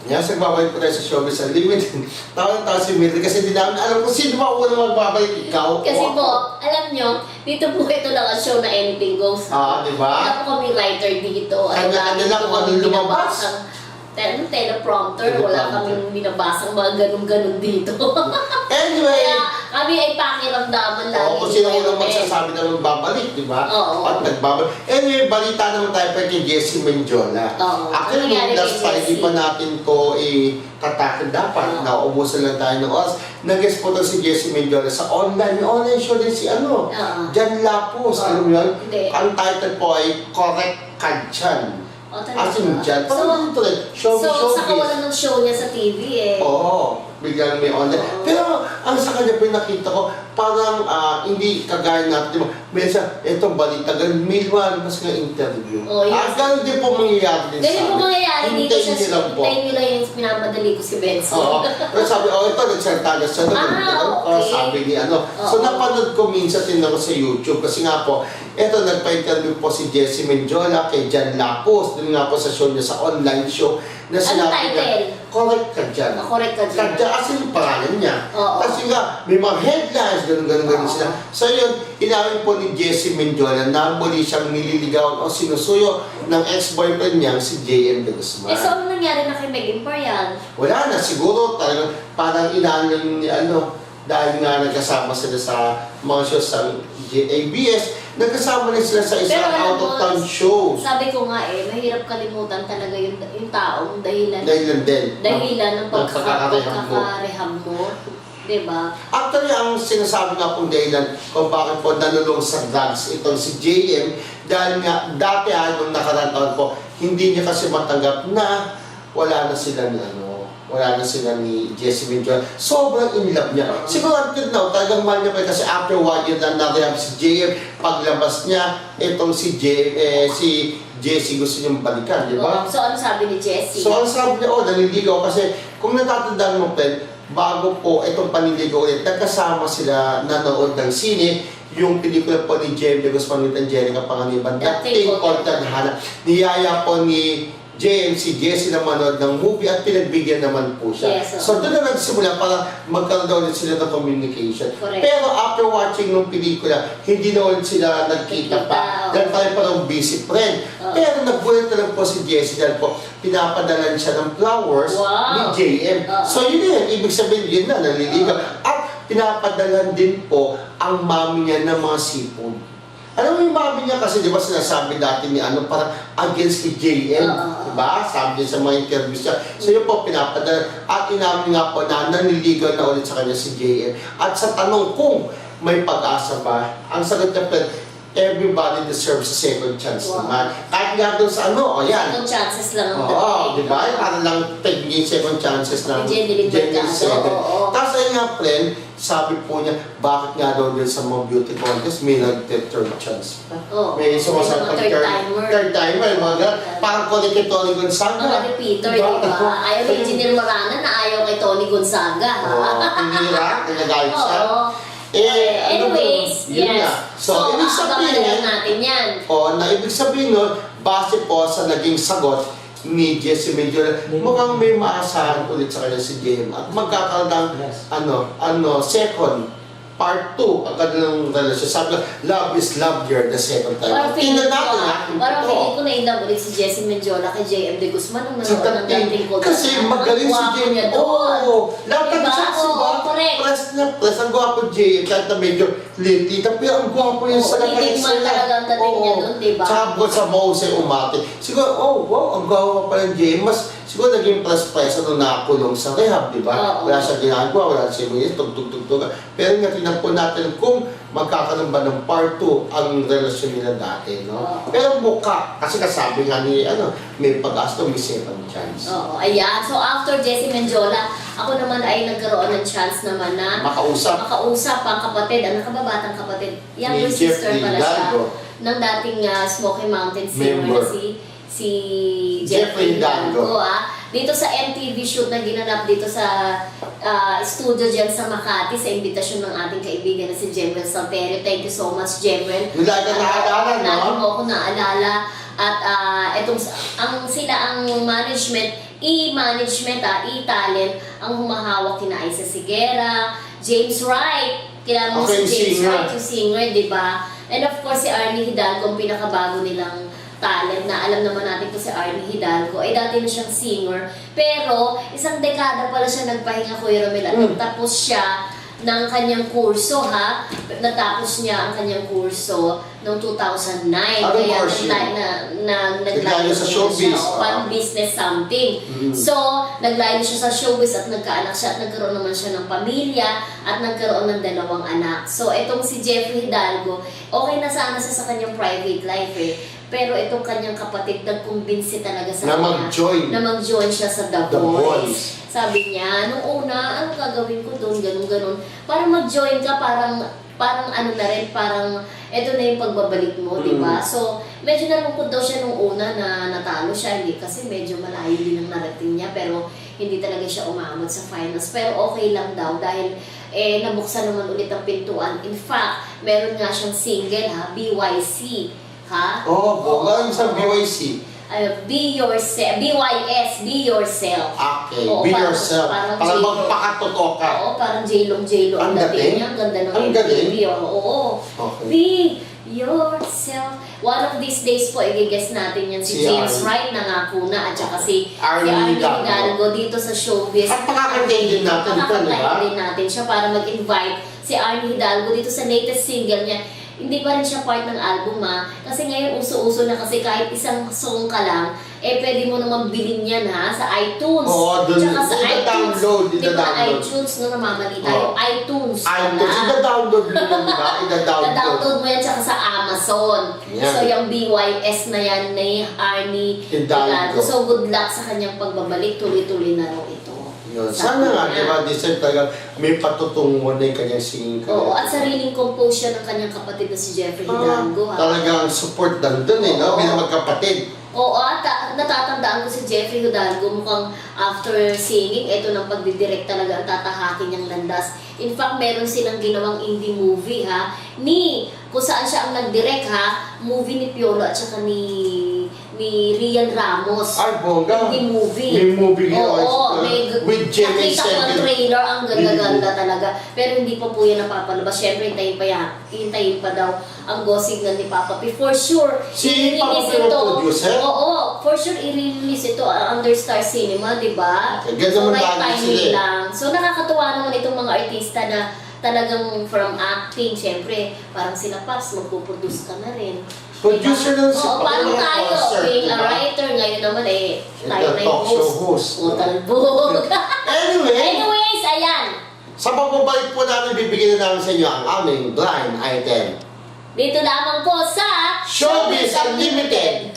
Yan, nagbabalik ko tayo sa Showbiz Unlimited. Tawa si Mildred kasi hindi namin alam kung sino ba unang magbabalik, ikaw. Kasi po, alam nyo, dito po ito lang ang show na Anything Goes. Di ba? Wala po kami writer dito. Kanya-kanya lang kung anong lumabas. Teleprompter, wala kaming binabasang mga ganun-ganun dito. Anyway, Kaya kami ay pakiramdaman lagi. kung sino unang magsasabi na magbabalik, di ba? Oo. At nagbabalik. Anyway, balita naman tayo pa kay Jessie Mendiola. Oo. Actually, Ano nangyari last kay time, di Jessie? pa natin to tatakin dapat. Oo. Naubusan lang tayo ng oras. Nag-guest po to si Jessie Mendiola sa online. May online show din si Oo. Jan Lapus. Alam mo yun? Hindi. Ang title po ay Correct Kadyan. O, talaga. As in Jan. So, Parang ito rin. Showbiz. sa kawalan ng show niya sa TV eh. Oo, biglang may online. Oo. Pero ang sa kanya po yung nakita ko, parang hindi kagaya natin, di ba? May siya, itong balita, ganun, may lumalabas nga interview. Oh, yes. Ganun din po mangyayari din Ganyan po mangyayari dito Hintayin niyo lang po. hintayin nyo lang yung pinamadali ko si Benson. Oo. Pero sabi, ito, nagsalita na siya. okay. Sabi ni So, Oo. napanood ko minsan din ako sa YouTube kasi nga po, ito, nagpa-interview po si Jessie Mendiola kay Jan Lapus. Doon nga po sa show niya, sa online show, na Anong sinabi niya, title? Correct ka dyan. Correct ka dyan. Kadya, kasi yung pangalan niya. Oo. Kasi nga, may mga headlines, ganun Oo. sila. So yun, inamin po ni Jessie Mendiola na muli siyang nililigawan o sinusuyo ng ex-boyfriend niya, si J.M. de Guzman. So, ano nangyari na kay Meg Imperial? Wala na, siguro talagang parang inaano ni dahil nga nagkasama sila sa mga shows sa ABS, nagkasama rin sila sa isang Pero alam mo, out-of-town shows. Sabi ko nga mahirap kalimutan talaga yung taong dahilan Dahilan din. ng pagkakarehab mo. pagkakarehab mo. Diba? Actually, ang sinasabi nga pong dahilan kung bakit po nanulong sa drugs itong si JM, dahil nga dati nung nakaraan taon po, hindi niya kasi matanggap na wala na sila ni Jessie Mendiola. Sobrang in love niya. Siguro until now, talagang mahal niya pa kasi after 1 year na na-rehab si JM, paglabas niya, itong si Jessie gusto niyang balikan, di ba? So, ano sabi ni Jessie? So, ang sabi niya, naliligaw kasi kung natatandaan mo, friend, bago po itong paniligaw ulit, nagkasama sila nanood ng sine, yung pelikula po ni Jem de Guzman with Angelica Panganiban, Dating Called Tadhana. Niyaya po ni JM si Jessie na manood ng movie at pinagbigyan naman po siya. Yes, So doon na nagsimula para magkaroon daw ulit sila ng communication. Correct. Pero after watching ng pelikula, hindi na ulit sila nagkita pa. Dahil parang busy friend. Pero nagbulat na lang po si Jessie dahil po pinapadalan siya ng flowers ni JM. So yun na yun. Ibig sabihin yun na, naliligaw. At pinapadalan din po ang mami niya ng mga seafood. Alam mo yung mami niya kasi, di ba sinasabi dati ni parang against kay JM, di ba? Sabi niya sa mga interviews niya. So yun po, pinapadala. At inamin nga po na naniligaw na ulit sa kanya si JM. At sa tanong kung may pag-asa ba, ang sagot niya, everybody deserves a second chance naman. Kahit nga doon sa yan. Second chances lang ang Oo, di ba? Para lang taking second chances ng Jenny Mercado. Tapos ayun nga, friend, sabi po niya, bakit nga daw din sa mga beauty contest may nag-third chance pa? May sumasang third timer, mga ganun. Parang ko kay Tony Gonzaga. Mga repeater, di ba? Ayaw ni Engineer Morana na ayaw kay Tony Gonzaga, ha? Hindi ra, nagagalit siya. Anyways, yun yes. na. So, ibig sabihin, natin yan. Ibig sabihin nun, base po sa naging sagot ni Jessie Mendiola, mukhang may maasahan ulit sa kanya si JM at magkakaroon ng second part 2 ang kanilang relasyon. Sabi ko, love is love here the second time. Tingnan natin Parang feeling ko na-inlove ulit si Jessie Mendiola kay J.M. de Guzman nung sa nanood ng Dating Called. kasi magaling si JM. Lahat ng chance, diba? Correct. Press ang gwapo JM, kahit na medyo late, pero ang gwapo yun sa Titigman talaga ang dating niya doon, diba? Tsaka sa Mose umate. Siguro, wow, ang gwapo pa ng JM. Mas siguro naging press nung nakulong sa rehab, di ba? Wala siya ginagawa, wala siya mga tugtog-tugtog. Pero nga tinan po natin kung magkakaroon ba ng part 2 ang relasyon nila dati, no? Pero mukha, kasi kasabi nga ni, may pag-asa, may second chance. Ayan. So after Jessie Mendiola, ako naman ay nagkaroon ng chance naman na makausap ang kapatid, ang nakababatang kapatid. Younger sister pala siya ng dating Smoky Mountain singer na si Jeffrey Hidalgo. Dito sa MTV shoot na ginanap dito sa studio dyan sa Makati sa imbitasyon ng ating kaibigan na si Jemwell Salterio. Thank you so much, Jemwell. Lagi ka naaalala, no? Lagi mo ako naalala. At sila ang management, e-talent, ang humahawak kina Isa Sigera, James Wright, kilala mo Okay, si James singer. Wright, yung singer, di ba? And of course, si Arnie Hidalgo, ang pinakabago nilang talent na alam naman natin po si Arnie Hidalgo, ay dati na siyang singer. Pero, isang dekada pala siya nagpahinga, Kuya Romel, at tapos siya ng kanyang kurso, ha? Natapos niya ang kanyang kurso noong 2009. Anong Kaya course yun? naglayo sa siya showbiz. o pan-business something. So, naglayo siya sa showbiz at nagkaanak siya at nagkaroon naman siya ng pamilya at nagkaroon ng 2 anak. So, itong si Jeffrey Hidalgo, okay na sana siya sa kanyang private life eh. Pero itong kanyang kapatid, nagkumbinsi talaga sa Na kanya mag-join. na mag-join siya sa The The Voice. Voice. Sabi niya, nung una, ano gagawin ko doon, ganun. Para mag-join ka, parang ano na rin, parang eto na yung pagbabalik mo, di ba? So, medyo nalungkot daw siya nung una na natalo siya, hindi kasi medyo malayo din ang narating niya, pero hindi talaga siya umamot sa finals. Pero okay lang daw dahil nabuksan naman ulit ang pintuan. In fact, meron nga siyang single, ha, BYC. Ha? Bongga yung sa BYC. Be yourself. BYS, be yourself. Okay, Oo, be parang- yourself. parang Parang J-Lo. magpakatotoo ka. Oo, parang J-Lo ang Ang dating dating? niya. Ang ganda ng Ang MTV. galing? Oo. Okay. Be yourself. One of these days po, i-guess natin yan si Si James Arnie. Wright, nangako na, at saka si Arnie Hidalgo Hidalgo. dito sa showbiz. At pakakantayin din natin ito, di ba? Pakakantayin din natin siya para mag-invite si Arnie Hidalgo dito sa latest single niya. Hindi pa rin siya part ng album, ha? Kasi ngayon uso-uso na kasi kahit isang song ka lang, pwede mo naman bilhin yan, ha? Sa iTunes. Oo, dun- Tsaka sa iTunes. ida-download, Di ba ida-download. iTunes, no, namamali tayo. Oo. iTunes iTunes, pala. ida-download mo yun, di ba? Ida-download. Na-download mo yan tsaka sa Amazon. Yan. So, yung BYS na yan ni Arnie Hidalgo. Hidalgo. So, good luck sa kanyang pagbabalik. Tuloy-tuloy na raw ito. Yun. Sabi Sana nga, niya. di ba, deserve talaga may patutungo na yung kanyang singing career. Oo, at sariling compose siya ng kanyang kapatid na si Jeffrey Hidalgo. ha? Talagang support nandun Oo. no? Bilang magkapatid. Oo, at natatandaan ko si Jeffrey Hidalgo, mukhang after singing, ito ng pagdidirect talaga ang tatahakin niyang landas. In fact, meron silang ginawang indie movie, ha, kung saan siya ang nag-direct, ha, movie ni Piolo at saka ni Rian Ramos. Ay, bongga. Indie movie. May movie Oo, may with Jimmy nakita ko ang Seven. trailer, ang ganda-ganda talaga. Pero hindi pa po yan napapalabas. Siyempre, hintayin pa daw ang gossip na ni Papa P. For sure, Si Papa i-release P ang ito. producer? Oo, for sure, i-release ito under Star Cinema, di ba? Okay, ganun So, right lagi timing sila eh. lang. So, nakakatuwa naman itong mga artista na talagang from acting, siyempre, parang sila Pops, magpuproduce ka na rin. Producer lang si Oo, Papa parang ng tayo, concert, being a diba? writer, ngayon naman tayo na talk show host, O, no? talbog. Anyway, Anyways, ayan. sa pagbabalik po namin, bibigyan na namin sa inyo ang aming blind item. Dito lamang po sa Showbiz Unlimited!